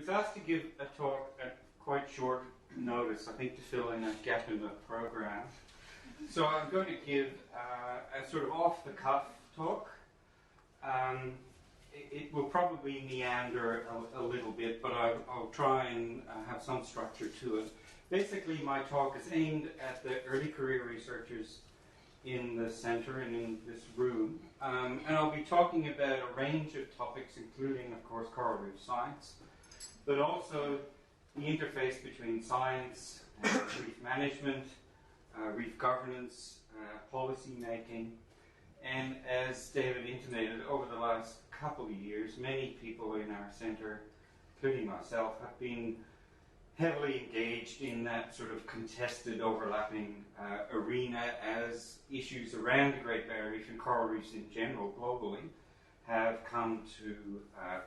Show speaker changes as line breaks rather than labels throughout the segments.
was asked to give a talk at quite short notice, I think to fill in a gap in the program. So I'm going to give a sort of off-the-cuff talk. It will probably meander a little bit, but I'll try and have some structure to it. Basically, my talk is aimed at the early career researchers in the centre and in this room. And I'll be talking about a range of topics, including, of course, coral reef science, but also the interface between science and reef management, reef governance, policy making, and as David intimated, over the last couple of years, many people in our centre, including myself, have been heavily engaged in that sort of contested, overlapping arena as issues around the Great Barrier Reef and coral reefs in general globally have come to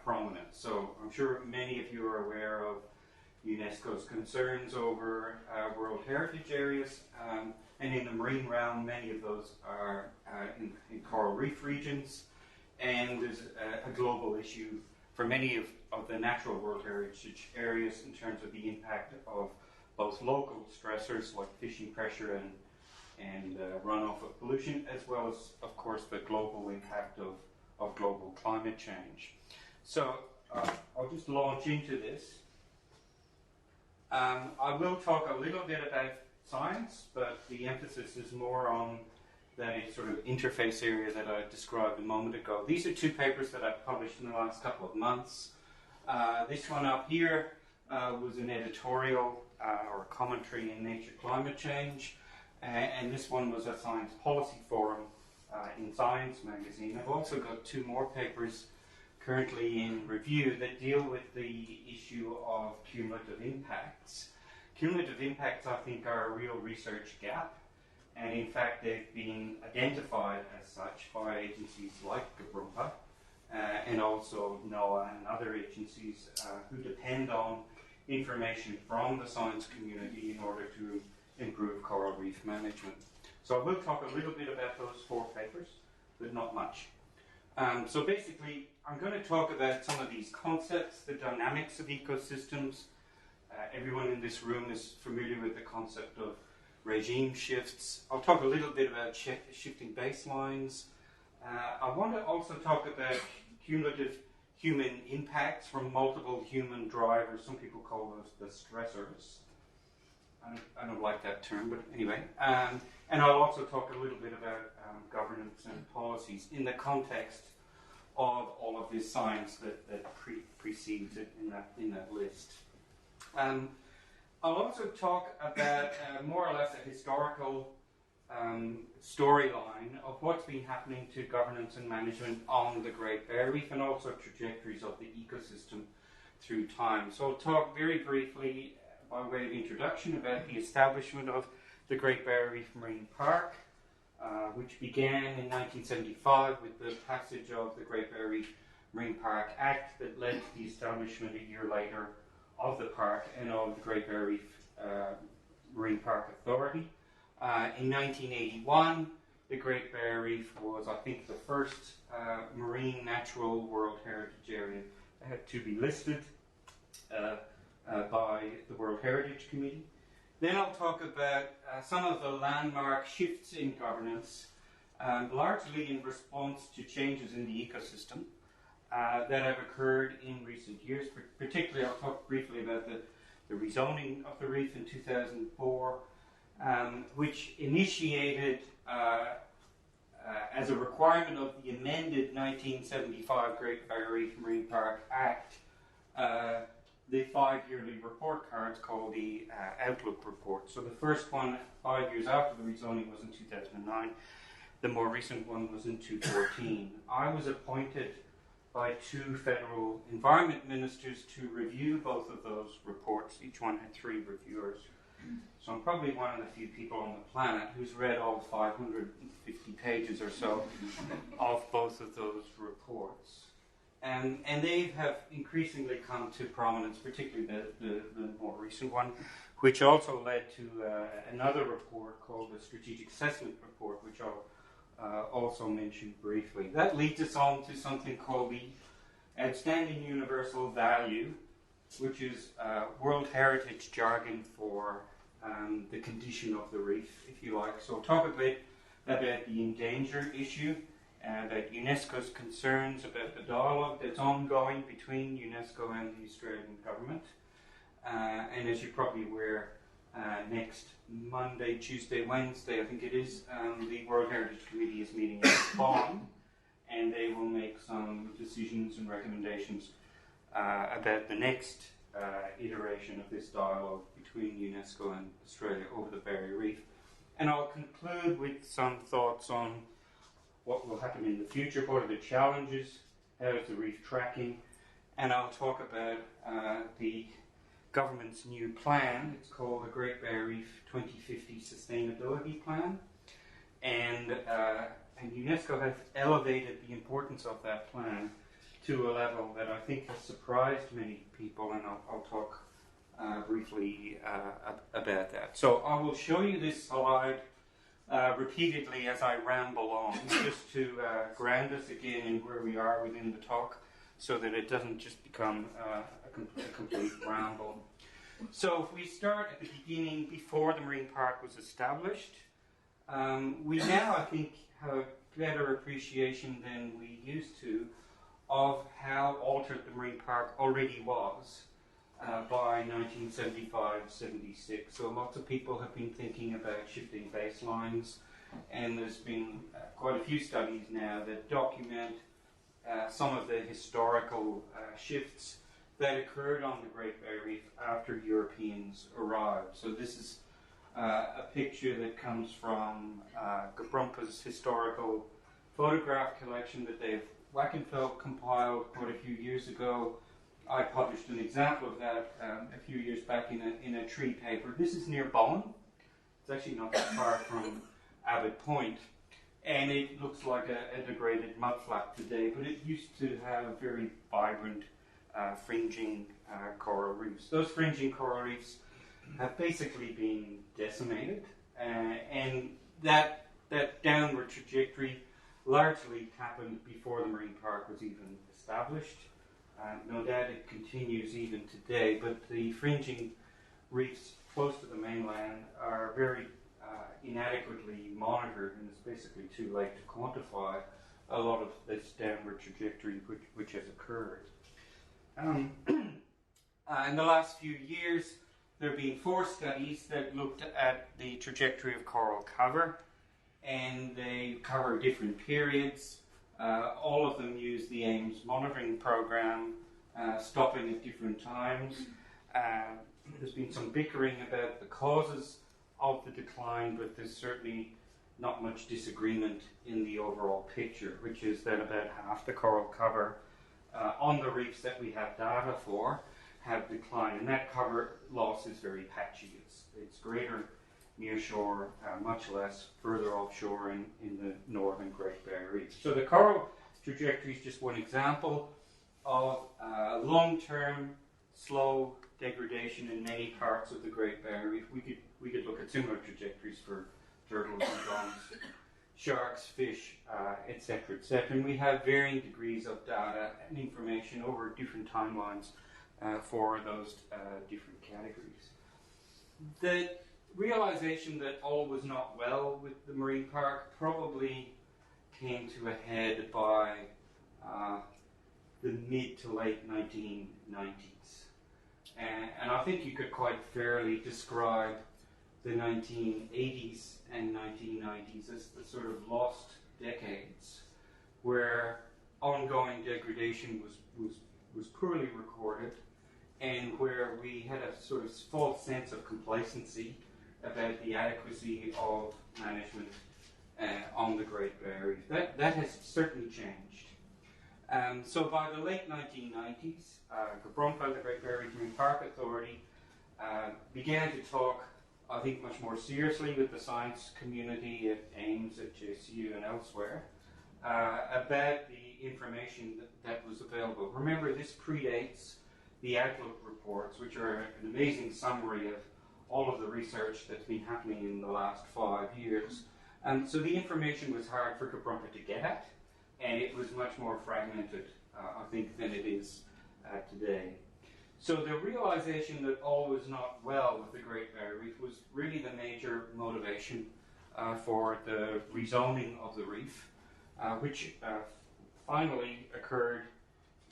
prominence. So I'm sure many of you are aware of UNESCO's concerns over World Heritage areas, and in the marine realm, many of those are in coral reef regions, and there's a global issue for many of the natural World Heritage areas in terms of the impact of both local stressors like fishing pressure and runoff of pollution, as well as, of course, the global impact of global climate change. So I'll just launch into this. I will talk a little bit about science, but the emphasis is more on that sort of interface area that I described a moment ago. These are two papers that I've published in the last couple of months. This one up here was an editorial or a commentary in Nature Climate Change, and this one was a science policy forum in Science magazine. I've also got two more papers currently in review that deal with the issue of cumulative impacts. Cumulative impacts, I think, are a real research gap, and in fact they've been identified as such by agencies like GBRMPA and also NOAA and other agencies who depend on information from the science community in order to improve coral reef management. So I will talk a little bit about those four papers, but not much. So basically, I'm going to talk about some of these concepts, the dynamics of ecosystems. Everyone in this room is familiar with the concept of regime shifts. I'll talk a little bit about shifting baselines. I want to also talk about cumulative human impacts from multiple human drivers. Some people call those the stressors. I don't like that term, but anyway. And I'll also talk a little bit about governance and policies in the context of all of this science that precedes it in that list. I'll also talk about more or less a historical storyline of what's been happening to governance and management on the Great Barrier Reef, and also trajectories of the ecosystem through time. So I'll talk very briefly by way of introduction about the establishment of the Great Barrier Reef Marine Park, which began in 1975 with the passage of the Great Barrier Reef Marine Park Act that led to the establishment a year later of the park and of the Great Barrier Reef Marine Park Authority. In 1981, the Great Barrier Reef was, I think, the first marine natural World Heritage area to be listed by the World Heritage Committee. Then I'll talk about some of the landmark shifts in governance, largely in response to changes in the ecosystem that have occurred in recent years. Particularly, I'll talk briefly about the rezoning of the reef in 2004, which initiated, as a requirement of the amended 1975 Great Barrier Reef Marine Park Act, the 5-yearly report cards called the Outlook Report. So the first one, 5 years after the rezoning, was in 2009. The more recent one was in 2014. I was appointed by two federal environment ministers to review both of those reports. Each one had 3 reviewers. So I'm probably one of the few people on the planet who's read all 550 pages or so of both of those reports. And they have increasingly come to prominence, particularly the more recent one, which also led to another report called the Strategic Assessment Report, which I'll also mention briefly. That leads us on to something called the Outstanding Universal Value which is World Heritage jargon for the condition of the reef, if you like. So I'll talk a bit about the endanger issue, about UNESCO's concerns, about the dialogue that's ongoing between UNESCO and the Australian government. And as you're probably aware, next Monday, Tuesday, Wednesday, I think it is, the World Heritage Committee is meeting in Bonn, and they will make some decisions and recommendations about the next iteration of this dialogue between UNESCO and Australia over the Barrier Reef. And I'll conclude with some thoughts on what will happen in the future, what are the challenges, how is the reef tracking, and I'll talk about the government's new plan. It's called the Great Barrier Reef 2050 Sustainability Plan, and UNESCO has elevated the importance of that plan to a level that I think has surprised many people, and I'll talk briefly about that. So I will show you this slide repeatedly as I ramble on, just to ground us again in where we are within the talk, so that it doesn't just become a complete ramble. So if we start at the beginning, before the marine park was established, we now, I think, have a better appreciation than we used to of how altered the marine park already was by 1975-76. So lots of people have been thinking about shifting baselines, and there's been quite a few studies now that document some of the historical shifts that occurred on the Great Barrier Reef after Europeans arrived. So this is a picture that comes from Gebrumpa's historical photograph collection that Dave Wackenfeld compiled quite a few years ago. I published an example of that a few years back in a tree paper. This is near Bowen. It's actually not that far from Abbott Point. And it looks like a degraded mudflat today, but it used to have very vibrant fringing coral reefs. Those fringing coral reefs have basically been decimated, and that downward trajectory largely happened before the marine park was even established. No doubt it continues even today, but the fringing reefs close to the mainland are very inadequately monitored, and it's basically too late to quantify a lot of this downward trajectory which has occurred. In the last few years, there have been 4 studies that looked at the trajectory of coral cover, and they cover different periods. All of them use the AIMS monitoring program, stopping at different times. There's been some bickering about the causes of the decline, but there's certainly not much disagreement in the overall picture, which is that about half the coral cover on the reefs that we have data for have declined, and that cover loss is very patchy. It's greater near shore, much less further offshore in the northern Great Barrier Reef. So the coral trajectory is just one example of long-term, slow degradation in many parts of the Great Barrier Reef. We could look at similar trajectories for turtles, dugongs, sharks, fish, etc., etc. And we have varying degrees of data and information over different timelines for those different categories. The realization that all was not well with the marine park probably came to a head by the mid to late 1990s. And I think you could quite fairly describe the 1980s and 1990s as the sort of lost decades where ongoing degradation was poorly recorded, and where we had a sort of false sense of complacency about the adequacy of management on the Great Barrier Reef. That has certainly changed. So by the late 1990s, Gebrumpa, the Great Barrier Reef Marine Park Authority, began to talk, I think, much more seriously with the science community at AIMS, at JCU and elsewhere, about the information that was available. Remember, this predates the Outlook reports, which are an amazing summary of all of the research that's been happening in the last 5 years. So the information was hard for Gebrumpa to get at, and it was much more fragmented, I think, than it is today. So the realization that all was not well with the Great Barrier Reef was really the major motivation for the rezoning of the reef, which finally occurred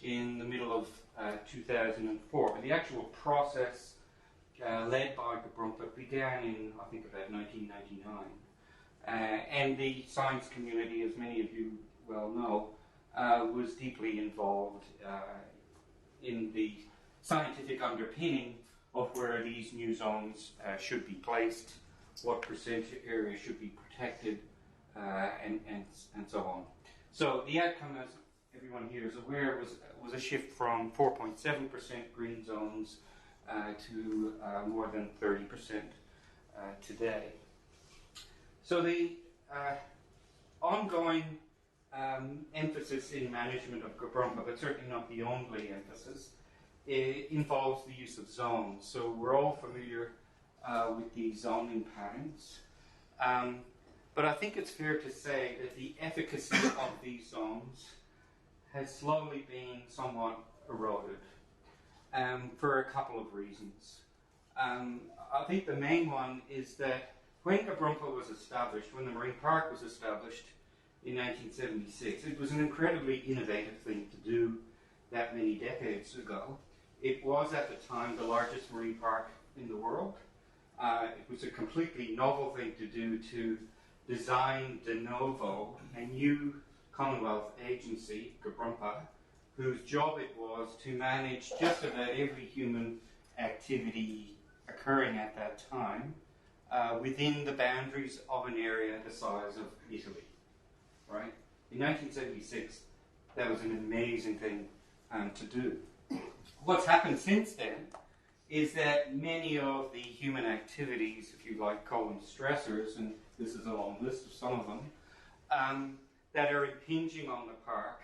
in the middle of 2004. But the actual process led by Gebrumpa began in, I think, about 1999. And the science community, as many of you well know, was deeply involved in the scientific underpinning of where these new zones should be placed, what percentage area should be protected, and so on. So the outcome, as everyone here is aware, was a shift from 4.7% green zones to more than 30% today. So the ongoing emphasis in management of Gebrumpa, but certainly not the only emphasis, involves the use of zones. So we're all familiar with these zoning patterns. But I think it's fair to say that the efficacy of these zones has slowly been somewhat eroded for a couple of reasons. I think the main one is that when Gebrumpa was established, when the Marine Park was established in 1976, it was an incredibly innovative thing to do that many decades ago. It was at the time the largest marine park in the world. It was a completely novel thing to do, to design de novo a new Commonwealth agency, Gebrumpa, whose job it was to manage just about every human activity occurring at that time within the boundaries of an area the size of Italy. Right? In 1976, that was an amazing thing to do. What's happened since then is that many of the human activities, if you like, call them stressors, and this is a long list of some of them, that are impinging on the park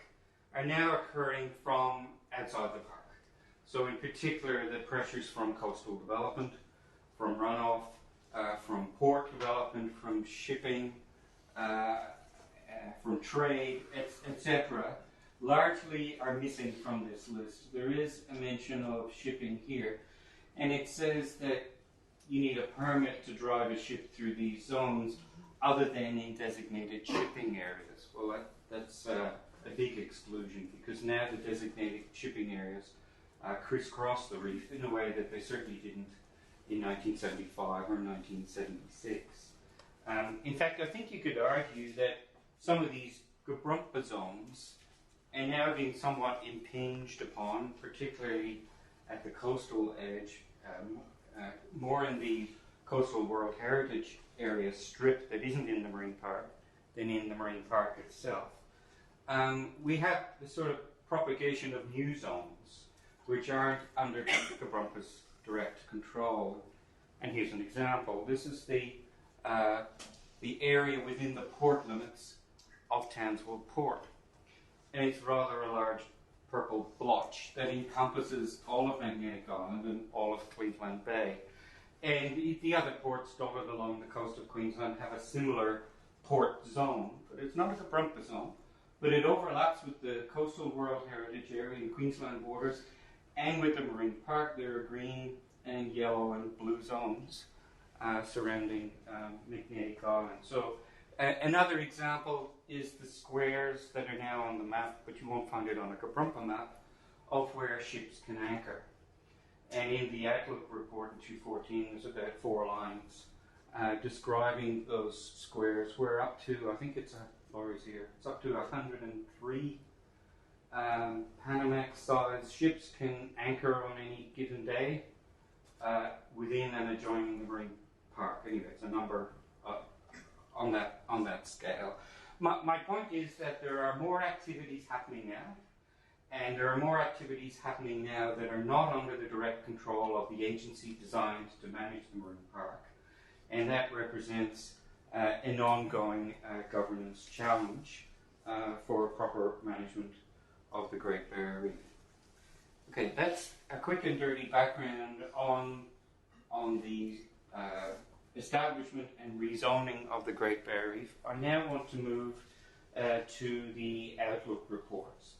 are now occurring from outside the park. So in particular, the pressures from coastal development, from runoff, from port development, from shipping, from trade, etc., largely are missing from this list. There is a mention of shipping here, and it says that you need a permit to drive a ship through these zones other than in designated shipping areas. Well, that's a big exclusion, because now the designated shipping areas crisscross the reef in a way that they certainly didn't in 1975 or 1976. In fact, I think you could argue that some of these Gebrumpa zones are now being somewhat impinged upon, particularly at the coastal edge, more in the Coastal World Heritage Area strip that isn't in the Marine Park than in the Marine Park itself. We have the sort of propagation of new zones which aren't under Gebrumpa's direct control. And here's an example. This is the area within the port limits of Townsville Port. And it's rather a large purple blotch that encompasses all of Magnetic Island and all of Queensland Bay. And the other ports dotted along the coast of Queensland have a similar port zone, but it's not a Gebrumpa zone, but it overlaps with the Coastal World Heritage Area and Queensland borders, and with the Marine Park. There are green and yellow and blue zones surrounding Magnetic Island. So another example is the squares that are now on the map, but you won't find it on a Gebrumpa map, of where ships can anchor. And in the Outlook report in 2014, there's about 4 lines describing those squares. We're up to, I think it's Laurie's here, it's up to 103 Panamax-sized ships can anchor on any given day within and adjoining the Marine Park. Anyway, it's a number on that scale. My point is that there are more activities happening now, and there are more activities happening now that are not under the direct control of the agency designed to manage the Marine Park, and that represents an ongoing governance challenge for proper management of the Great Barrier Reef. Okay, that's a quick and dirty background on the establishment and rezoning of the Great Barrier Reef. I now want to move to the Outlook reports.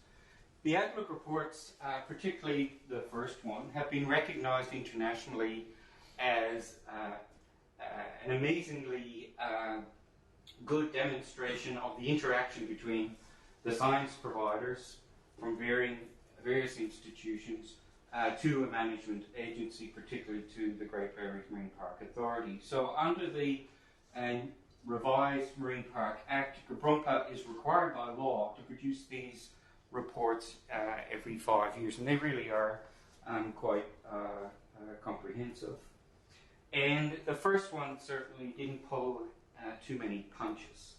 The Outlook reports, particularly the first one, have been recognized internationally as an amazingly good demonstration of the interaction between the science providers from various institutions to a management agency, particularly to the Great Barrier Reef Marine Park Authority. So under the revised Marine Park Act, GBRMPA is required by law to produce these reports every 5 years, and they really are quite comprehensive. And the first one certainly didn't pull too many punches.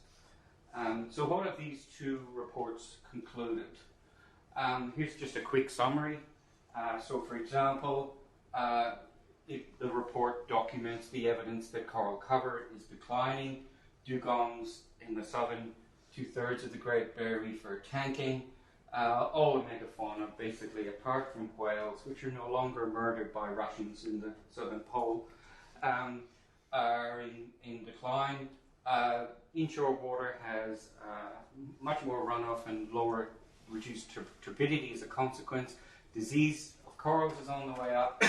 So what have these two reports concluded? Here's just a quick summary. So for example, the report documents the evidence that coral cover is declining. Dugongs in the southern 2/3 of the Great Barrier Reef are tanking. All metafauna, basically, apart from whales, which are no longer murdered by Russians in the southern pole, are in decline. Inshore water has much more runoff and lower reduced turbidity as a consequence. Disease of corals is on the way up.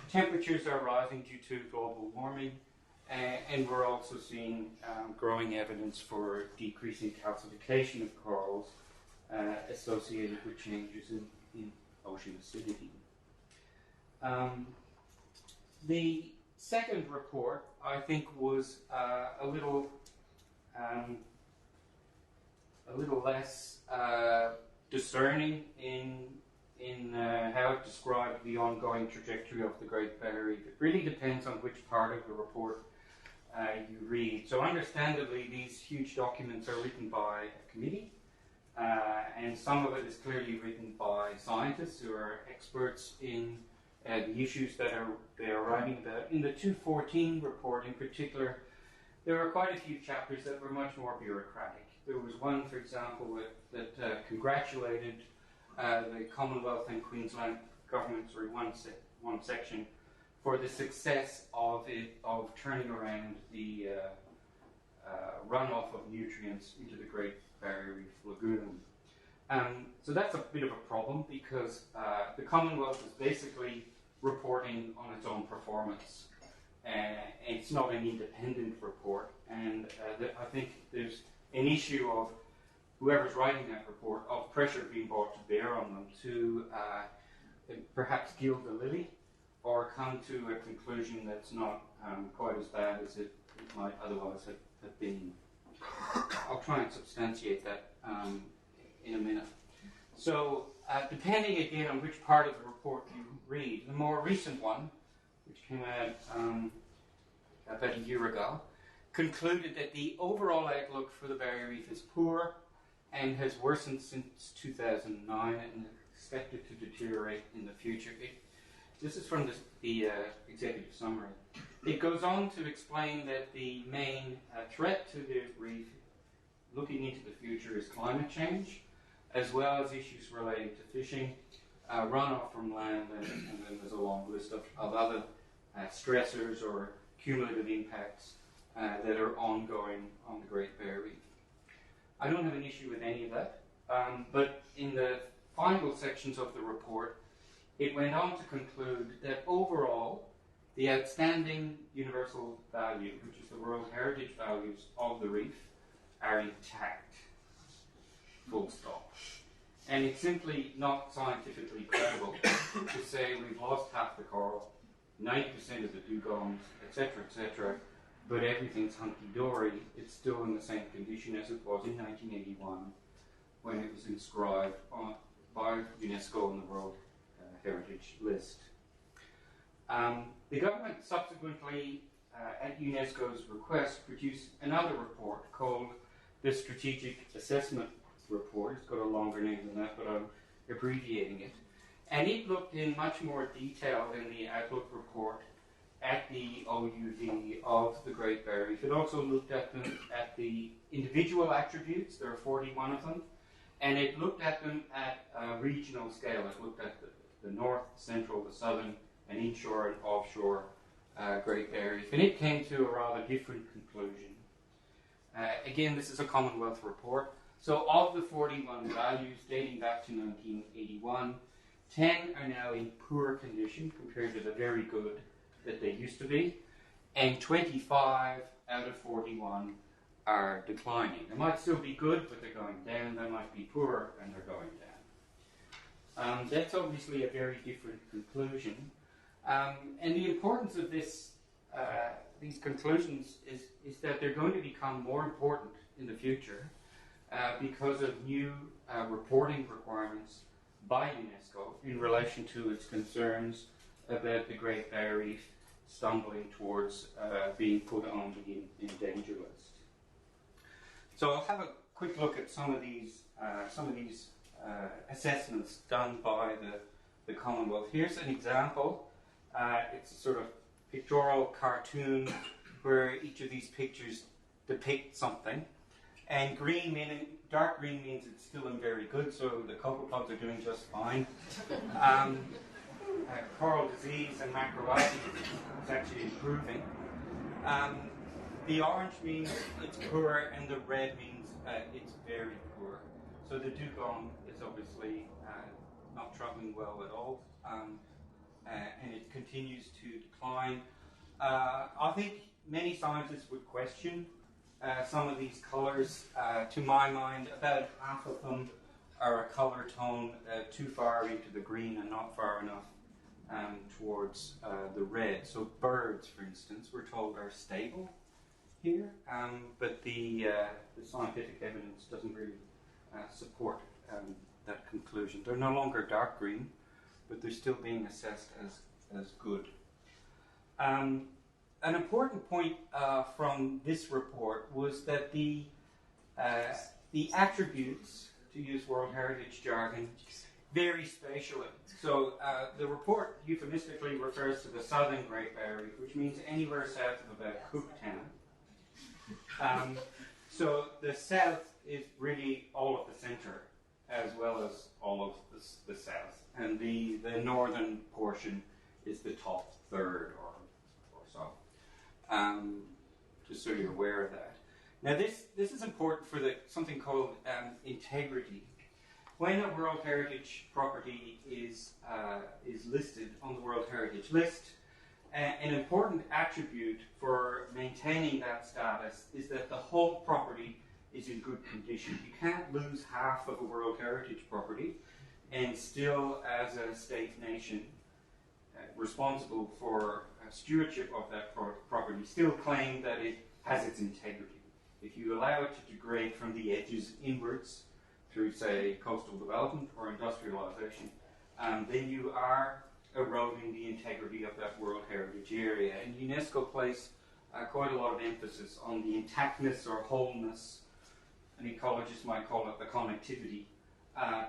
Temperatures are rising due to global warming. And we're also seeing growing evidence for decreasing calcification of corals associated with changes in ocean acidity. The second report, I think, was a little less discerning in how it described the ongoing trajectory of the Great Barrier Reef. It really depends on which part of the report you read. So understandably, these huge documents are written by a committee, and some of it is clearly written by scientists who are experts in the issues that they are writing about. In the 2014 report in particular, there were quite a few chapters that were much more bureaucratic. There was one, for example, that congratulated the Commonwealth and Queensland governments, or one section, for the success of turning around the runoff of nutrients into the Great Barrier Reef Lagoon. So that's a bit of a problem, because the Commonwealth is basically reporting on its own performance. It's not an independent report, and I think there's an issue of whoever's writing that report, of pressure being brought to bear on them to perhaps gild the lily, or come to a conclusion that's not quite as bad as it might otherwise have been. I'll try and substantiate that in a minute. So, depending again on which part of the report you read, the more recent one, which came out about a year ago, concluded that the overall outlook for the Barrier Reef is poor and has worsened since 2009 and expected to deteriorate in the future. This is from the executive summary. It goes on to explain that the main threat to the reef looking into the future is climate change, as well as issues relating to fishing, runoff from land, and then there's a long list of other stressors or cumulative impacts that are ongoing on the Great Barrier Reef. I don't have an issue with any of that, but in the final sections of the report, it went on to conclude that overall, the outstanding universal value, which is the World Heritage values of the reef, are intact. Full stop. And it's simply not scientifically credible to say we've lost half the coral, 90% of the dugongs, etc., but everything's hunky-dory. It's still in the same condition as it was in 1981 when it was inscribed by UNESCO on the World Heritage List. The government subsequently, at UNESCO's request, produced another report called the Strategic Assessment Report. It's got a longer name than that, but I'm abbreviating it. And it looked in much more detail than the Outlook report at the OUV of the Great Barrier Reef. It also looked at the individual attributes. There are 41 of them. And it looked at them at a regional scale. It looked at the north, central, the southern, and inshore and offshore Great Barrier Reef. And it came to a rather different conclusion. Again, this is a Commonwealth report. So of the 41 values dating back to 1981, 10 are now in poor condition compared to the very good that they used to be, and 25 out of 41 are declining. They might still be good, but they're going down. They might be poor, and they're going down. That's obviously a very different conclusion. And the importance of these conclusions is that they're going to become more important in the future because of new reporting requirements by UNESCO in relation to its concerns about the Great Barrier Reef stumbling towards being put on the endanger list. So I'll have a quick look at some of these assessments done by the Commonwealth. Here's an example. It's a sort of pictorial cartoon where each of these pictures depict something. And green meaning, dark green means it's still in very good, so the copepods are doing just fine. Coral disease and macroalgae is actually improving. The orange means it's poor, and the red means it's very poor. So the dugong is obviously not traveling well at all, and it continues to decline. I think many scientists would question some of these colours. To my mind, about half of them are a colour tone too far into the green and not far enough towards the red. So birds, for instance, we're told are stable here, but the scientific evidence doesn't really support that conclusion. They're no longer dark green, but they're still being assessed as good. An important point from this report was that the attributes, to use World Heritage jargon, vary spatially. So the report euphemistically refers to the southern Great Barrier Reef, which means anywhere south of about Cooktown. So the south is really all of the centre, as well as all of the south. And the northern portion is the top third or so. Just so you're aware of that. Now this is important for something called integrity. When a World Heritage property is listed on the World Heritage List, an important attribute for maintaining that status is that the whole property is in good condition. You can't lose half of a World Heritage property and still, as a state nation responsible for stewardship of that property, still claim that it has its integrity. If you allow it to degrade from the edges inwards through, say, coastal development or industrialization, then you are eroding the integrity of that World Heritage area. And UNESCO placed quite a lot of emphasis on the intactness or wholeness, an ecologist might call it the connectivity,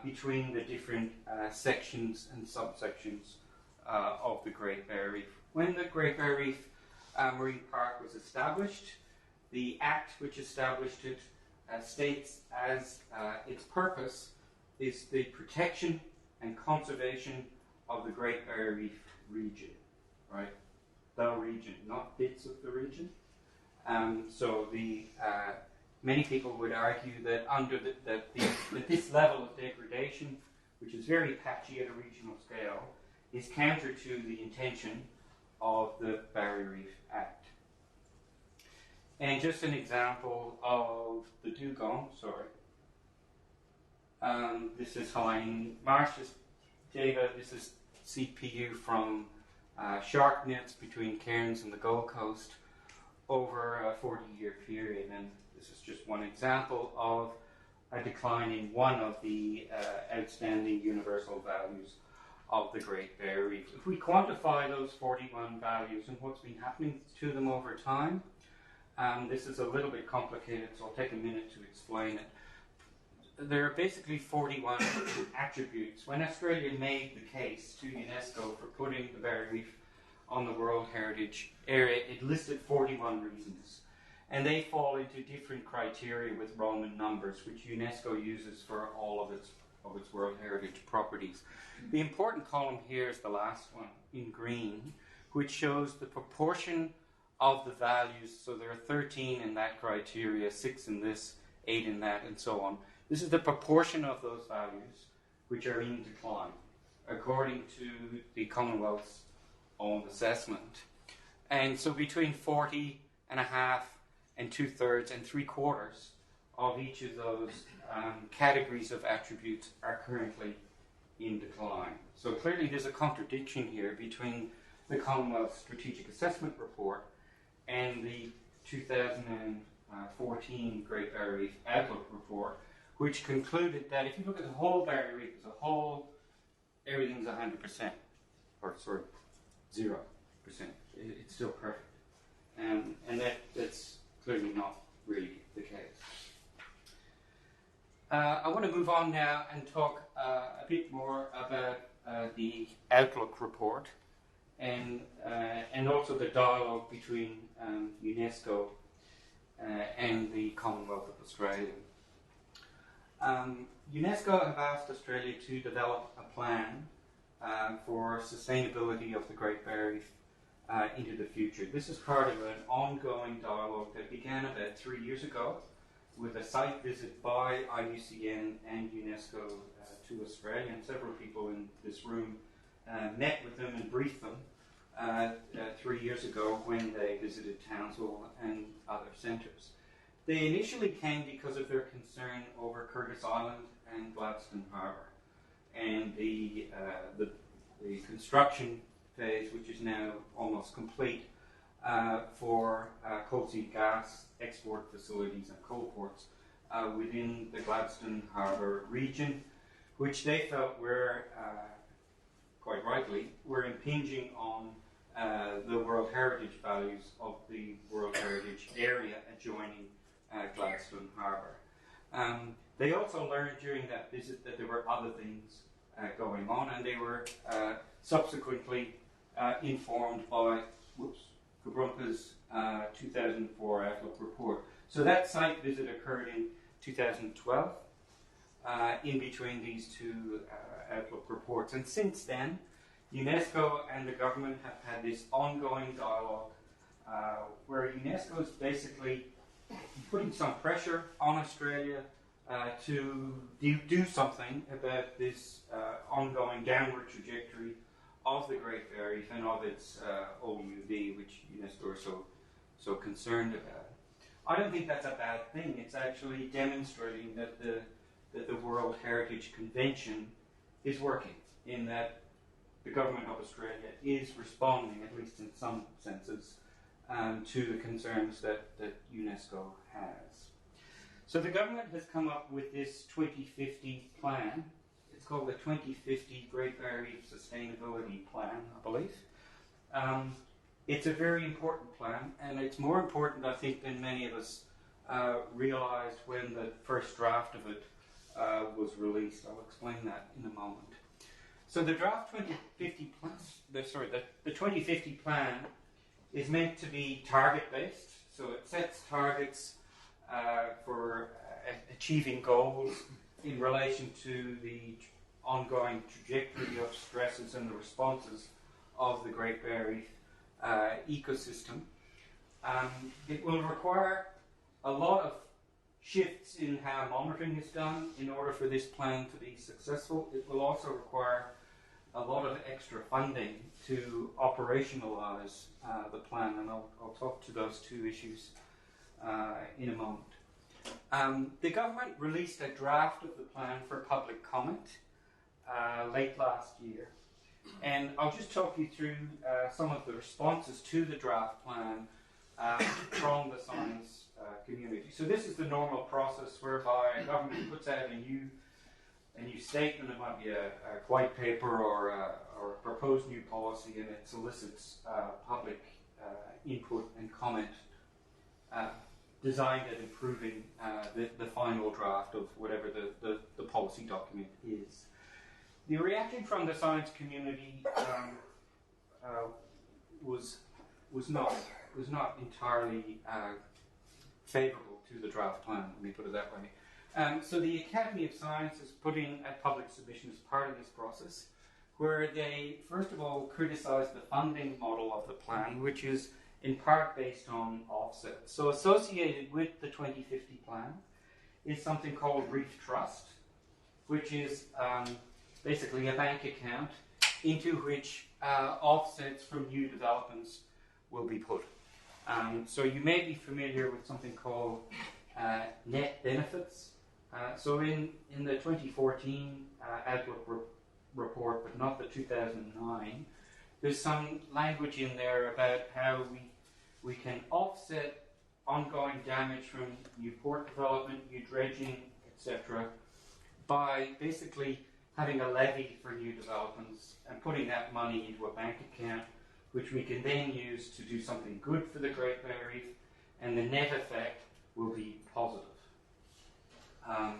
between the different sections and subsections of the Great Barrier Reef. When the Great Barrier Reef Marine Park was established, the Act which established it states as its purpose is the protection and conservation of the Great Barrier Reef region, right? The region, not bits of the region. So many people would argue that that this level of degradation, which is very patchy at a regional scale, is counter to the intention of the Barrier Reef Act. And just an example of the dugong, this is Hawaiian marshes data. This is CPU from shark nets between Cairns and the Gold Coast over a 40-year period. And this is just one example of a decline in one of the outstanding universal values of the Great Barrier Reef. If we quantify those 41 values and what's been happening to them over time, this is a little bit complicated, so I'll take a minute to explain it. There are basically 41 attributes. When Australia made the case to UNESCO for putting the Barrier Reef on the World Heritage Area, it listed 41 reasons. And they fall into different criteria with Roman numbers, which UNESCO uses for all of its World Heritage properties. The important column here is the last one in green, which shows the proportion of the values. So there are 13 in that criteria, 6 in this, 8 in that, and so on. This is the proportion of those values which are in decline, according to the Commonwealth's own assessment. And so between 40.5 and 2/3 and 3/4 of each of those categories of attributes are currently in decline. So clearly there's a contradiction here between the Commonwealth Strategic Assessment Report and the 2014 Great Barrier Reef Outlook Report, which concluded that if you look at the whole Barrier Reef as a whole, everything's 100%, or sorry, 0%. It's still perfect. And that's clearly not really the case. I want to move on now and talk a bit more about the Outlook Report and also the dialogue between UNESCO and the Commonwealth of Australia. UNESCO have asked Australia to develop a plan for sustainability of the Great Barrier Reef into the future. This is part of an ongoing dialogue that began about 3 years ago with a site visit by IUCN and UNESCO to Australia, and several people in this room met with them and briefed them 3 years ago when they visited Townsville and other centres. They initially came because of their concern over Curtis Island and Gladstone Harbour, and the construction phase, which is now almost complete, for coal seam gas export facilities and coal ports within the Gladstone Harbour region, which they felt were, quite rightly, were impinging on the World Heritage values of the World Heritage area adjoining Gladstone Harbour. They also learned during that visit that there were other things going on, and they were subsequently informed by Cabrumpa's 2004 Outlook Report. So that site visit occurred in 2012, in between these two Outlook reports. And since then, UNESCO and the government have had this ongoing dialogue where UNESCO is basically putting some pressure on Australia to do something about this ongoing downward trajectory of the Great Barrier Reef and of its OUV, which UNESCO are so concerned about. I don't think that's a bad thing. It's actually demonstrating that the World Heritage Convention is working, in that the government of Australia is responding, at least in some senses, to the concerns that UNESCO has. So the government has come up with this 2050 plan. It's called the 2050 Great Barrier Reef Sustainability Plan, I believe. It's a very important plan, and it's more important, I think, than many of us realised when the first draft of it was released. I'll explain that in a moment. So the draft 2050 plan, the 2050 plan is meant to be target-based. So it sets targets for achieving goals in relation to the ongoing trajectory of stresses and the responses of the Great Barrier Reef ecosystem. It will require a lot of shifts in how monitoring is done in order for this plan to be successful. It will also require a lot of extra funding to operationalise the plan, and I'll talk to those two issues in a moment. The government released a draft of the plan for public comment late last year, and I'll just talk you through some of the responses to the draft plan from the science community. So this is the normal process whereby a government puts out a new statement. It might be a white paper or a proposed new policy, and it solicits public input and comment designed at improving the final draft of whatever the policy document is. The reaction from the science community was not entirely favourable to the draft plan, let me put it that way. So the Academy of Science is putting a public submission as part of this process, where they first of all criticise the funding model of the plan, which is in part based on offsets. So associated with the 2050 plan is something called Reef Trust, which is basically a bank account into which offsets from new developments will be put. So you may be familiar with something called net benefits. So in the 2014 Outlook report, but not the 2009, there's some language in there about how we can offset ongoing damage from new port development, new dredging, etc., by basically having a levy for new developments and putting that money into a bank account, which we can then use to do something good for the Great Barrier Reef, and the net effect will be positive. I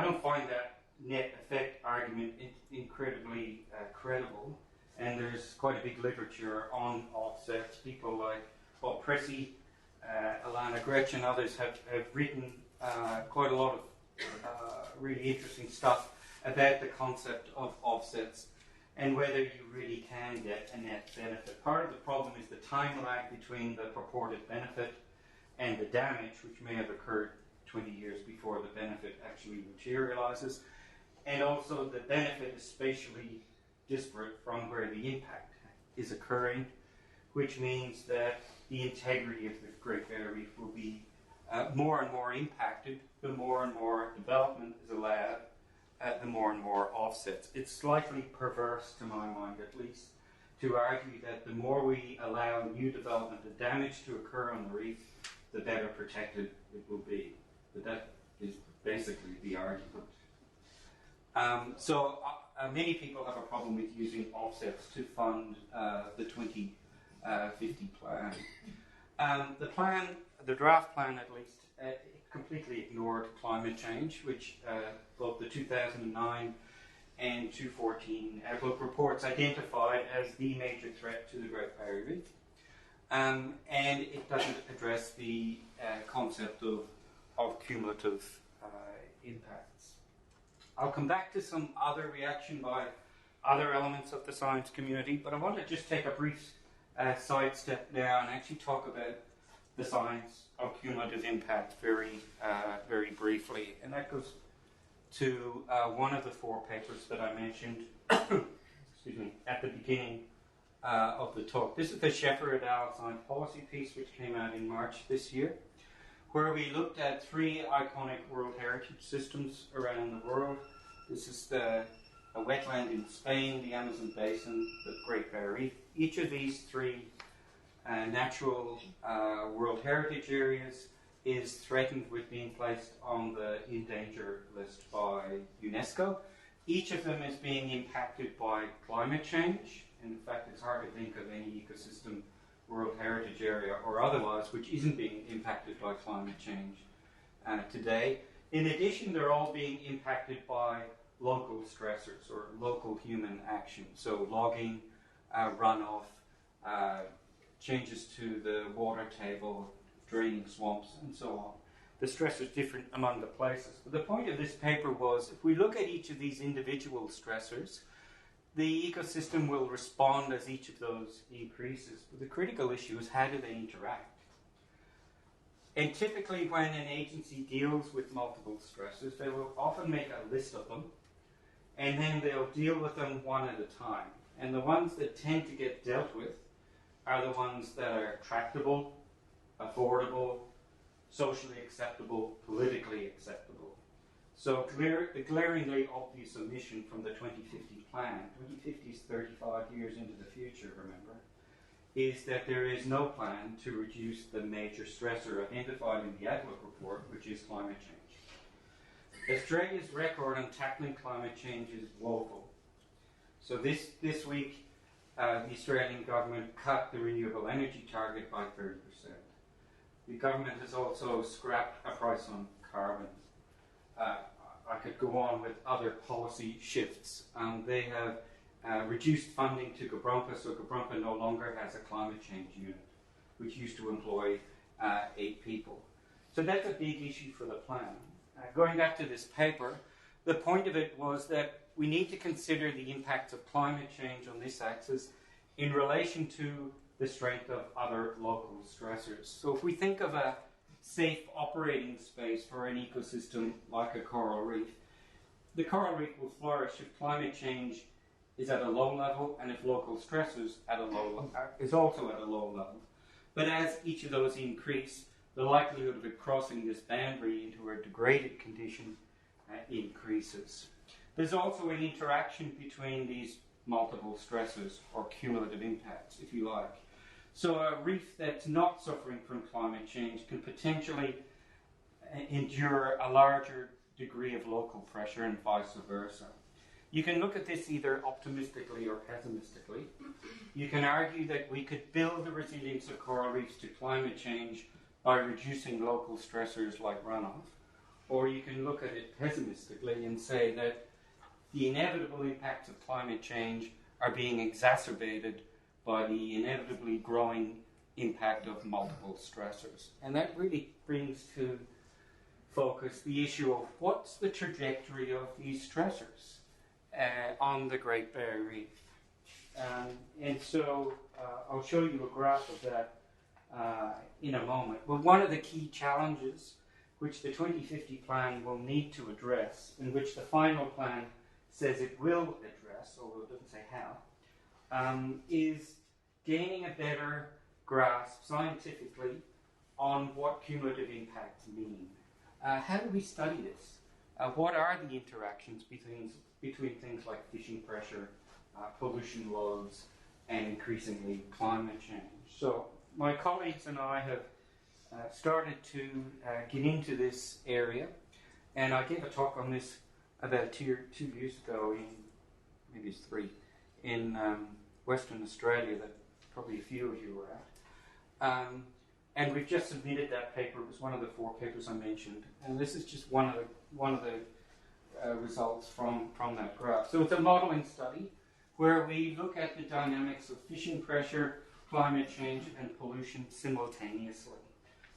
don't find that net effect argument incredibly credible, and there's quite a big literature on offsets. People like Bob Pressey, Alana Gretsch, and others have written quite a lot of really interesting stuff about the concept of offsets and whether you really can get a net benefit. Part of the problem is the time lag between the purported benefit and the damage, which may have occurred 20 years before the benefit actually materializes, and also the benefit is spatially disparate from where the impact is occurring, which means that the integrity of the Great Barrier Reef will be more and more impacted the more and more development is allowed, the more and more offsets. It's slightly perverse, to my mind at least, to argue that the more we allow new development and damage to occur on the reef, the better protected it will be. But that is basically the argument. Many people have a problem with using offsets to fund the 2050 plan. The draft plan at least, completely ignored climate change, which both the 2009 and 2014 Outlook reports identified as the major threat to the Great Barrier Reef. And it doesn't address the concept of cumulative impacts. I'll come back to some other reaction by other elements of the science community, but I want to just take a brief sidestep now and actually talk about the science of cumulative impact very briefly. And that goes to one of the four papers that I mentioned excuse me, at the beginning of the talk. This is the Sheffer et al. Science Policy piece, which came out in March this year, where we looked at three iconic World Heritage systems around the world. This is a wetland in Spain, the Amazon Basin, the Great Barrier Reef. Each of these three natural World Heritage areas is threatened with being placed on the in danger list by UNESCO. Each of them is being impacted by climate change. In fact, it's hard to think of any ecosystem, World Heritage area or otherwise, which isn't being impacted by climate change today. In addition, they're all being impacted by local stressors or local human action. So logging, runoff, changes to the water table, draining swamps, and so on. The stress is different among the places. But the point of this paper was, if we look at each of these individual stressors, the ecosystem will respond as each of those increases. But the critical issue is, how do they interact? And typically when an agency deals with multiple stressors, they will often make a list of them, and then they'll deal with them one at a time. And the ones that tend to get dealt with are the ones that are tractable, affordable, socially acceptable, politically acceptable. So the glaringly obvious omission from the 2050 plan, 2050 is 35 years into the future, remember, is that there is no plan to reduce the major stressor identified in the Outlook report, which is climate change. Australia's record on tackling climate change is woeful. So this week, the Australian government cut the renewable energy target by 30%. The government has also scrapped a price on carbon. I could go on with other policy shifts. They have reduced funding to Gabrumpa, so Gabrumpa no longer has a climate change unit, which used to employ 8 people. So that's a big issue for the plan. Going back to this paper, the point of it was that we need to consider the impacts of climate change on this axis in relation to the strength of other local stressors. So if we think of a safe operating space for an ecosystem like a coral reef. The coral reef will flourish if climate change is at a low level and if local stressors is also at a low level. But as each of those increase, the likelihood of it crossing this boundary into a degraded condition increases. There's also an interaction between these multiple stressors, or cumulative impacts, if you like. So a reef that's not suffering from climate change can potentially endure a larger degree of local pressure and vice versa. You can look at this either optimistically or pessimistically. You can argue that we could build the resilience of coral reefs to climate change by reducing local stressors like runoff. Or you can look at it pessimistically and say that the inevitable impacts of climate change are being exacerbated by the inevitably growing impact of multiple stressors. And that really brings to focus the issue of what's the trajectory of these stressors on the Great Barrier Reef. And so I'll show you a graph of that in a moment. But one of the key challenges which the 2050 plan will need to address, and which the final plan says it will address, although it doesn't say how, is gaining a better grasp scientifically on what cumulative impacts mean. How do we study this? What are the interactions between things like fishing pressure, pollution loads, and increasingly climate change? So my colleagues and I have started to get into this area, and I gave a talk on this about 2 years ago, maybe it's 3, in Western Australia that probably a few of you were at. And we've just submitted that paper. It was one of the 4 papers I mentioned, and this is just one of the results from that graph. So it's a modelling study where we look at the dynamics of fishing pressure, climate change, and pollution simultaneously.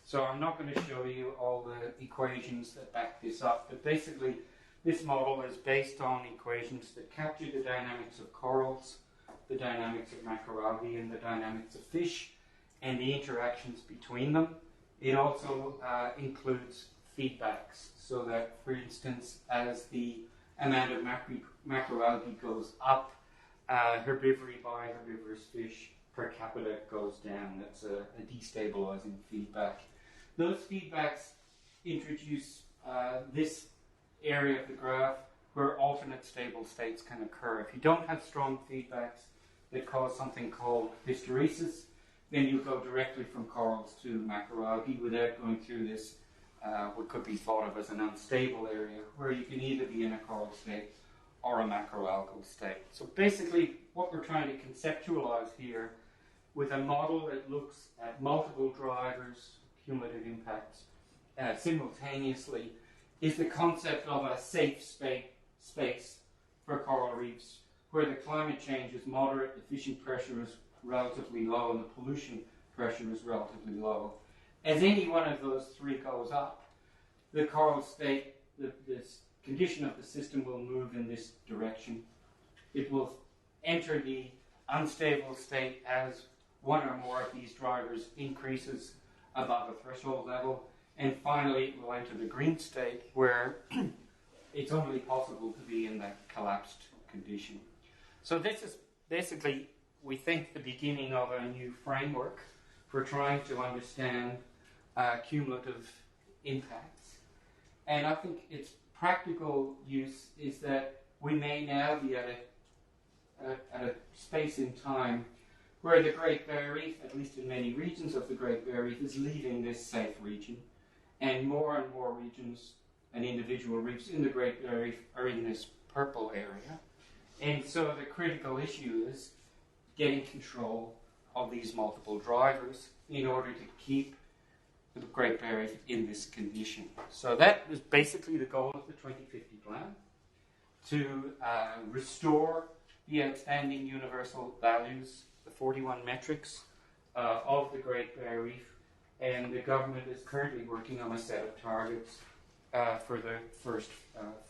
So I'm not going to show you all the equations that back this up, but basically this model is based on equations that capture the dynamics of corals, the dynamics of macroalgae, and the dynamics of fish, and the interactions between them. It also includes feedbacks, so that, for instance, as the amount of macroalgae goes up, herbivory by herbivorous fish per capita goes down. That's a destabilizing feedback. Those feedbacks introduce this area of the graph where alternate stable states can occur. If you don't have strong feedbacks that cause something called hysteresis, then you go directly from corals to macroalgae without going through this, what could be thought of as an unstable area, where you can either be in a coral state or a macroalgal state. So basically, what we're trying to conceptualize here with a model that looks at multiple drivers, cumulative impacts, simultaneously, is the concept of a safe space for coral reefs, where the climate change is moderate, the fishing pressure is relatively low, and the pollution pressure is relatively low. As any one of those 3 goes up, the coral state, this condition of the system will move in this direction. It will enter the unstable state as one or more of these drivers increases above a threshold level, and finally it will enter the green state, where it's only possible to be in that collapsed condition. So this is basically, we think, the beginning of a new framework for trying to understand cumulative impacts. And I think its practical use is that we may now be at a space in time where the Great Barrier Reef, at least in many regions of the Great Barrier Reef, is leaving this safe region. And more regions and individual reefs in the Great Barrier Reef are in this purple area. And so the critical issue is getting control of these multiple drivers in order to keep the Great Barrier Reef in this condition. So that is basically the goal of the 2050 plan, to restore the outstanding universal values, the 41 metrics of the Great Barrier Reef, and the government is currently working on a set of targets for the first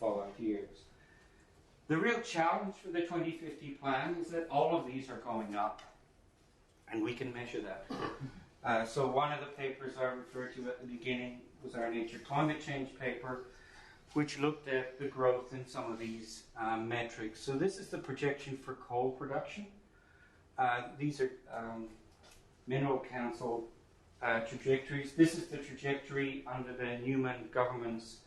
5 years. The real challenge for the 2050 plan is that all of these are going up, and we can measure that. So one of the papers I referred to at the beginning was our Nature Climate Change paper, which looked at the growth in some of these metrics. So this is the projection for coal production. These are Mineral Council trajectories. This is the trajectory under the Newman government's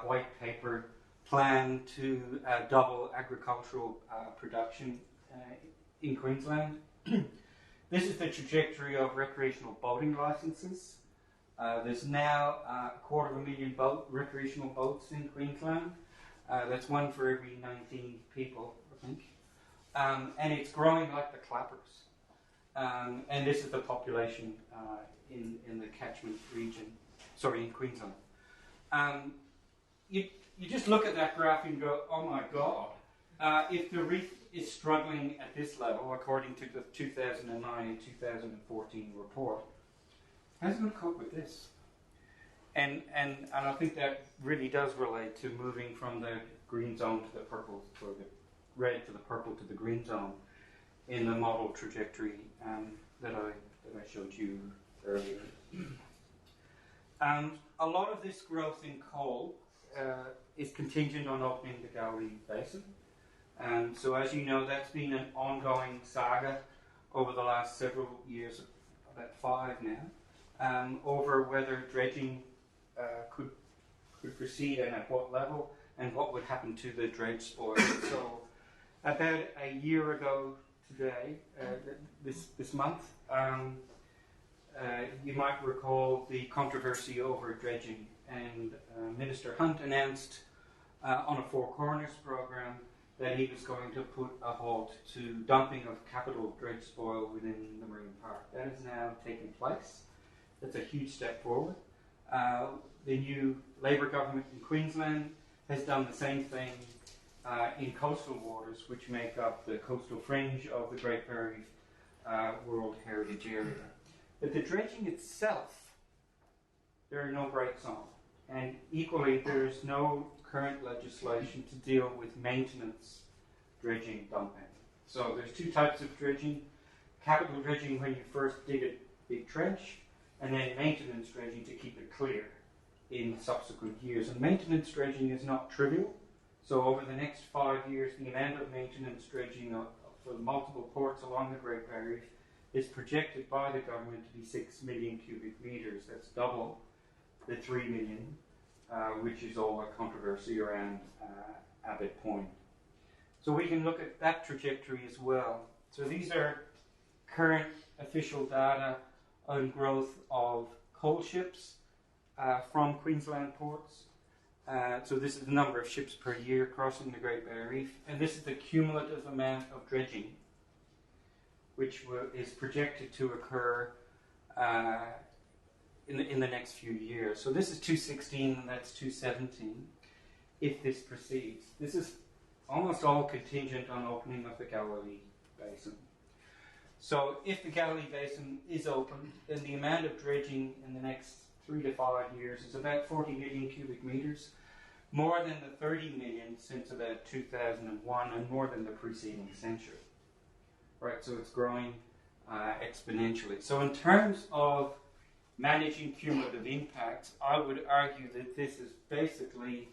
white paper plan to double agricultural production in Queensland. This is the trajectory of recreational boating licenses. There's now 250,000 recreational boats in Queensland. That's one for every 19 people, I think. And it's growing like the clappers. And this is the population in the catchment region, in Queensland. You just look at that graph and go, oh my God, if the reef is struggling at this level, according to the 2009 and 2014 report, how's it going to cope with this? And I think that really does relate to moving from the green zone to the purple, or the red to the purple to the green zone in the model trajectory that I showed you earlier. A lot of this growth in coal is contingent on opening the Galilee Basin. So as you know, that's been an ongoing saga over the last several years, about 5 now, over whether dredging could proceed and at what level, and what would happen to the dredge spoil. So about a year ago today, this month, you might recall the controversy over dredging, and Minister Hunt announced on a Four Corners program that he was going to put a halt to dumping of capital dredge spoil within the marine park. That has now taken place. That's a huge step forward. The new Labor government in Queensland has done the same thing in coastal waters, which make up the coastal fringe of the Great Barrier Reef World Heritage Area. But the dredging itself, there are no brakes on. And equally, there is no current legislation to deal with maintenance dredging dumping. So there's 2 types of dredging. Capital dredging when you first dig a big trench, and then maintenance dredging to keep it clear in subsequent years. And maintenance dredging is not trivial. So over the next 5 years, the amount of maintenance dredging for multiple ports along the Great Barrier Reef is projected by the government to be 6 million cubic meters. That's double the 3 million, which is all a controversy around Abbott Point. So we can look at that trajectory as well. So these are current official data on growth of coal ships from Queensland ports. So this is the number of ships per year crossing the Great Barrier Reef, and this is the cumulative amount of dredging which is projected to occur in the next few years. So this is 2016 and that's 2017 if this proceeds. This is almost all contingent on opening of the Galilee Basin. So if the Galilee Basin is opened, then the amount of dredging in the next 3 to 5 years is about 40 million cubic meters, more than the 30 million since about 2001 and more than the preceding century. Right, so it's growing exponentially. So in terms of managing cumulative impacts, I would argue that this is basically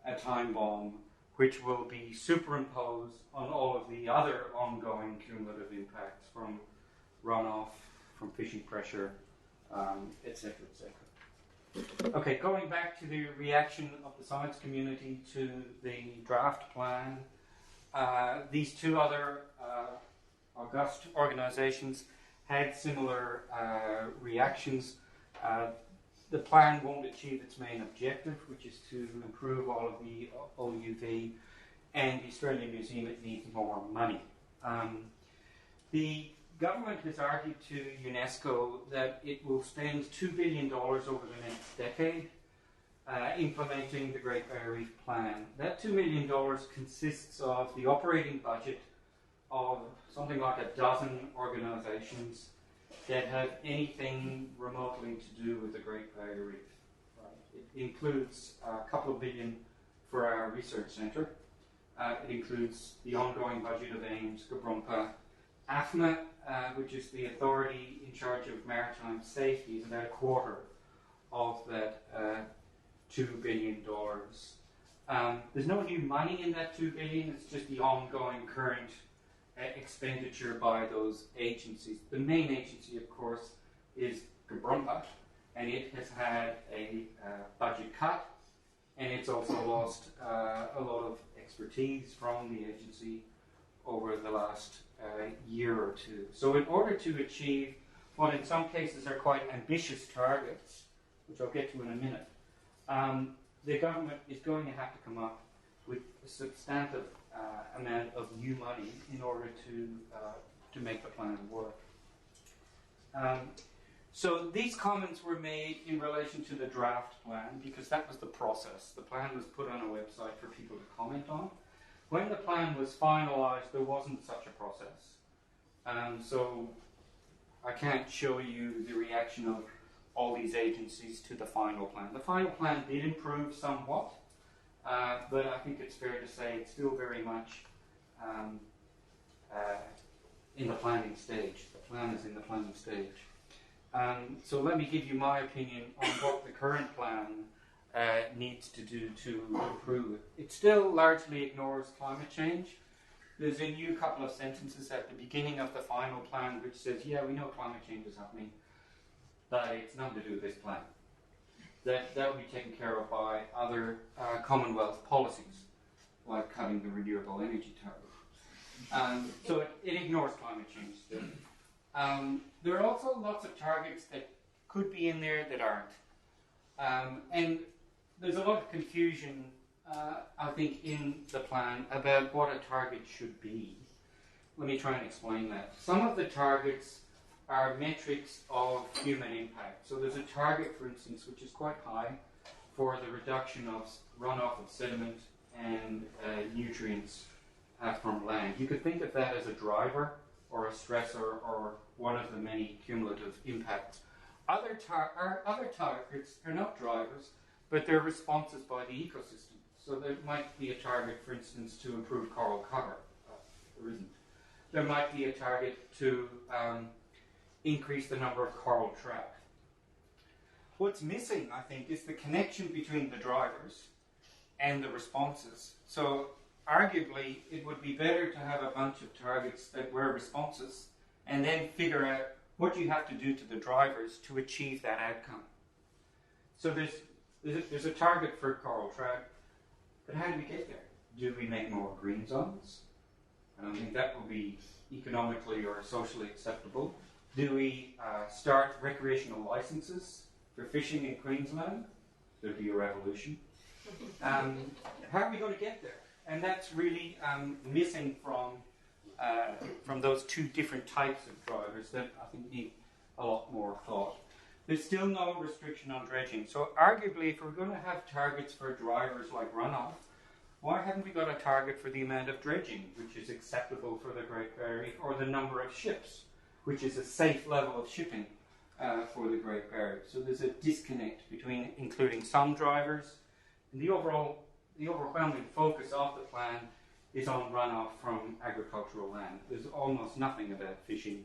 a time bomb which will be superimposed on all of the other ongoing cumulative impacts from runoff, from fishing pressure, etc., etc. Okay, going back to the reaction of the science community to the draft plan, these 2 other august organizations had similar reactions. The plan won't achieve its main objective, which is to improve all of the OUV, and the Australian Museum, it needs more money. The government has argued to UNESCO that it will spend $2 billion over the next decade implementing the Great Barrier Reef Plan. That $2 million consists of the operating budget of something like a dozen organizations that have anything remotely to do with the Great Barrier Reef. Right? It includes a couple of billion for our research centre. It includes the ongoing budget of AIMS, Gabrumpa, AFMA, which is the authority in charge of maritime safety, is about a quarter of that $2 billion. There's no new money in that $2 billion, it's just the ongoing current expenditure by those agencies. The main agency, of course, is Gibraltar, and it has had a budget cut, and it's also lost a lot of expertise from the agency over the last year or two. So in order to achieve what in some cases are quite ambitious targets, which I'll get to in a minute, the government is going to have to come up with a substantive amount of new money in order to make the plan work. So these comments were made in relation to the draft plan because that was the process. The plan was put on a website for people to comment on. When the plan was finalised, there wasn't such a process. So I can't show you the reaction of all these agencies to the final plan. The final plan did improve somewhat, but I think it's fair to say it's still very much in the planning stage. The plan is in the planning stage. So let me give you my opinion on what the current plan needs to do to improve it. It still largely ignores climate change. There's a new couple of sentences at the beginning of the final plan which says, yeah, we know climate change is happening, but it's nothing to do with this plan. That will be taken care of by other Commonwealth policies, like cutting the renewable energy target. So it ignores climate change still. There are also lots of targets that could be in there that aren't. And there's a lot of confusion, I think, in the plan about what a target should be. Let me try and explain that. Some of the targets are metrics of human impact. So there's a target, for instance, which is quite high for the reduction of runoff of sediment and nutrients from land. You could think of that as a driver or a stressor or one of the many cumulative impacts. Other targets are not drivers, but they're responses by the ecosystem. So there might be a target, for instance, to improve coral cover. There isn't. There might be a target to increase the number of coral trout. What's missing, I think, is the connection between the drivers and the responses. So arguably, it would be better to have a bunch of targets that were responses and then figure out what you have to do to the drivers to achieve that outcome. So there's a target for coral trout, but how do we get there? Do we make more green zones? I don't think that will be economically or socially acceptable. Do we start recreational licenses for fishing in Queensland? There'd be a revolution. How are we going to get there? And that's really missing from those two different types of drivers that I think need a lot more thought. There's still no restriction on dredging. So arguably, if we're going to have targets for drivers like runoff, why haven't we got a target for the amount of dredging, which is acceptable for the Great Barrier Reef, or the number of ships, which is a safe level of shipping for the Great Barrier? So there's a disconnect between including some drivers, and the overwhelming focus of the plan is on runoff from agricultural land. There's almost nothing about fishing.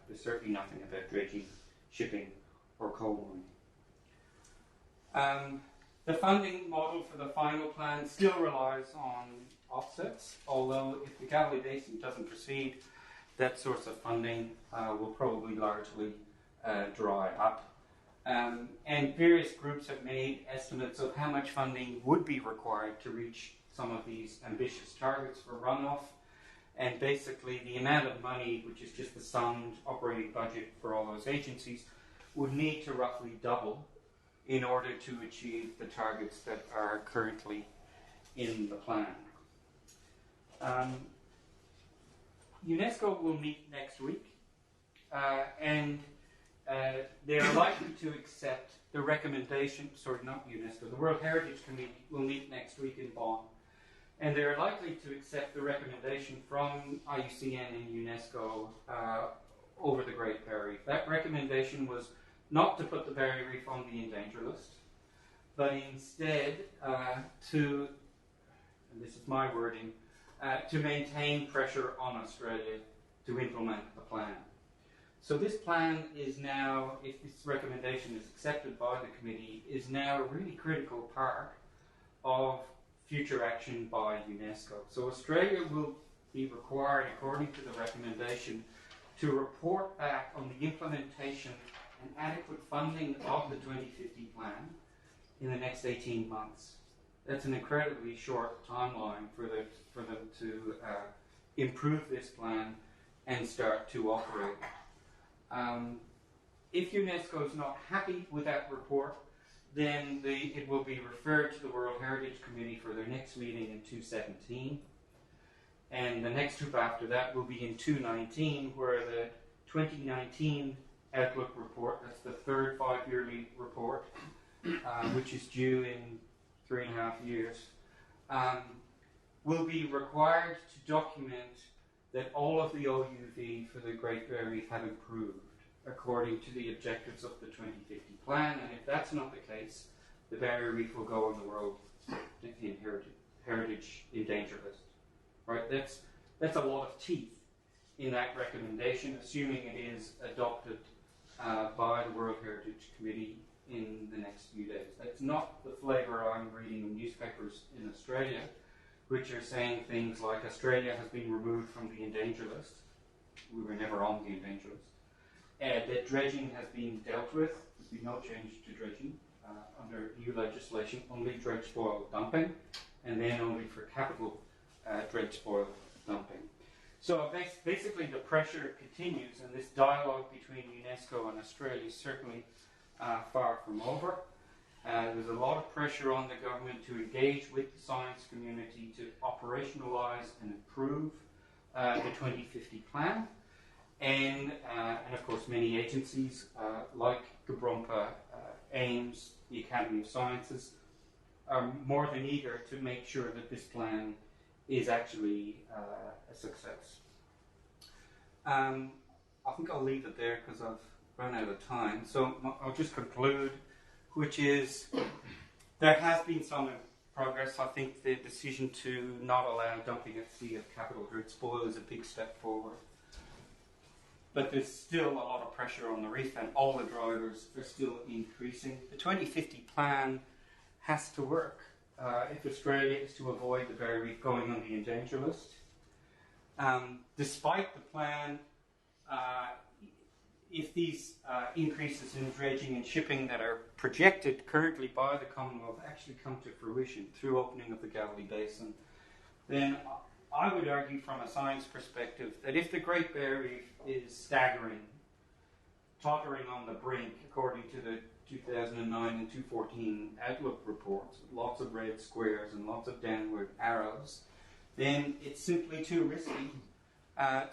There's certainly nothing about dredging, shipping, or coal mining. The funding model for the final plan still relies on offsets, although if the Galilee Basin doesn't proceed, that source of funding will probably largely dry up. And various groups have made estimates of how much funding would be required to reach some of these ambitious targets for runoff. And basically the amount of money, which is just the summed operating budget for all those agencies, would need to roughly double in order to achieve the targets that are currently in the plan. UNESCO will meet next week, and they're likely to accept the recommendation, sorry, not UNESCO, the World Heritage Committee will meet next week in Bonn, and they're likely to accept the recommendation from IUCN and UNESCO over the Great Barrier Reef. That recommendation was not to put the Barrier Reef on the endangered list, but instead to, and this is my wording, to maintain pressure on Australia to implement the plan. So this plan is now, if this recommendation is accepted by the committee, is now a really critical part of future action by UNESCO. So Australia will be required, according to the recommendation, to report back on the implementation and adequate funding of the 2050 plan in the next 18 months. That's an incredibly short timeline for them to improve this plan and start to operate. If UNESCO is not happy with that report, then it will be referred to the World Heritage Committee for their next meeting in 2017. And the next group after that will be in 2019, where the 2019 Outlook report, that's the third 5-yearly report, which is due in 3.5 years, will be required to document that all of the OUV for the Great Barrier Reef have improved according to the objectives of the 2050 plan, and if that's not the case, the Barrier Reef will go on the World Heritage in Danger list. Right? That's a lot of teeth in that recommendation, assuming it is adopted by the World Heritage Committee in the next few days. That's not the flavour I'm reading in newspapers in Australia, which are saying things like Australia has been removed from the endanger list. We were never on the endanger list. That dredging has been dealt with. There's been no change to dredging under new legislation, only dredge spoil dumping, and then only for capital dredge spoil dumping. So basically the pressure continues, and this dialogue between UNESCO and Australia is certainly far from over. There's a lot of pressure on the government to engage with the science community to operationalise and improve the 2050 plan. And of course many agencies like Gabrumpa, AIMS, the Academy of Sciences are more than eager to make sure that this plan is actually a success. I think I'll leave it there because I've run out of time. So I'll just conclude, which is there has been some progress. I think the decision to not allow dumping at sea of capital dredge spoil is a big step forward. But there's still a lot of pressure on the reef, and all the drivers are still increasing. The 2050 plan has to work if Australia is to avoid the Barrier Reef going on the endanger list. Despite the plan, if these increases in dredging and shipping that are projected currently by the Commonwealth actually come to fruition through opening of the Galilee Basin, then I would argue from a science perspective that if the Great Barrier Reef is staggering, tottering on the brink, according to the 2009 and 2014 Outlook reports, lots of red squares and lots of downward arrows, then it's simply too risky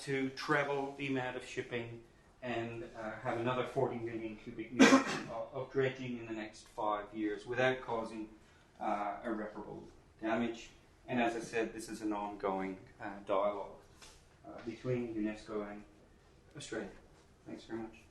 to treble the amount of shipping and have another 40 million cubic meters of dredging in the next 5 years without causing irreparable damage. And as I said, this is an ongoing dialogue between UNESCO and Australia. Thanks very much.